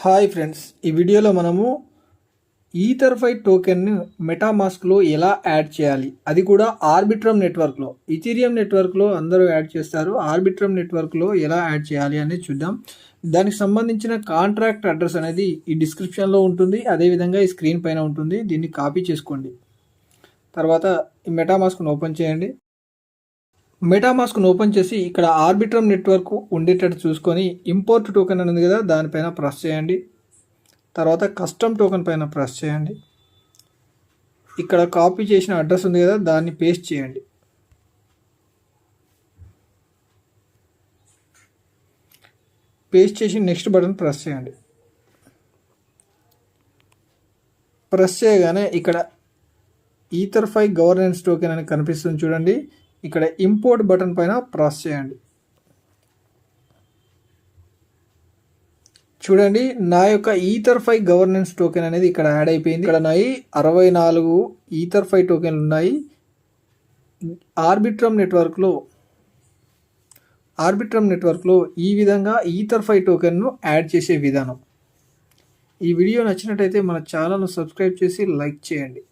Hi friends, ఈ వీడియోలో మనము ఈథర్ఫై టోకెన్ను మెటామాస్క్లో ఎలా యాడ్ చేయాలి, అది కూడా ఆర్బిట్రమ్ నెట్వర్క్లో. ఈథీరియం నెట్వర్క్లో అందరూ యాడ్ చేస్తారు, ఆర్బిట్రమ్ నెట్వర్క్లో ఎలా యాడ్ చేయాలి అనేది చూద్దాం. దానికి సంబంధించిన కాంట్రాక్ట్ అడ్రస్ అనేది ఈ డిస్క్రిప్షన్లో ఉంటుంది, అదేవిధంగా ఈ స్క్రీన్ పైన ఉంటుంది. దీన్ని కాపీ చేసుకోండి. తర్వాత ఈ మెటామాస్క్ను ఓపెన్ చేయండి. మెటామాస్క్ను ఓపెన్ చేసి ఇక్కడ ఆర్బిట్రమ్ నెట్వర్క్ ఉండేటట్టు చూసుకొని ఇంపోర్ట్ టోకెన్ అనేది కదా, దానిపైన ప్రెస్ చేయండి. తర్వాత కస్టమ్ టోకెన్ పైన ప్రెస్ చేయండి. ఇక్కడ కాపీ చేసిన అడ్రస్ ఉంది కదా, దాన్ని పేస్ట్ చేయండి. పేస్ట్ చేసి నెక్స్ట్ బటన్ ప్రెస్ చేయండి. ప్రెస్ చేయగానే ఇక్కడ ఈథర్ఫై గవర్నెన్స్ టోకెన్ అని కనిపిస్తుంది చూడండి. ఇక్కడ ఇంపోర్ట్ బటన్ పైన ప్రెస్ చేయండి. చూడండి, నా యొక్క ఈథర్ఫై గవర్నెన్స్ టోకెన్ అనేది ఇక్కడ యాడ్ అయిపోయింది. ఇక్కడ నాయి 64 ఈథర్ఫై టోకెన్లు ఉన్నాయి. ఆర్బిట్రమ్ నెట్వర్క్లో ఈ విధంగా ఈథర్ఫై టోకెన్ను యాడ్ చేసే విధానం. ఈ వీడియో నచ్చినట్టయితే మన ఛానల్ను సబ్స్క్రైబ్ చేసి లైక్ చేయండి.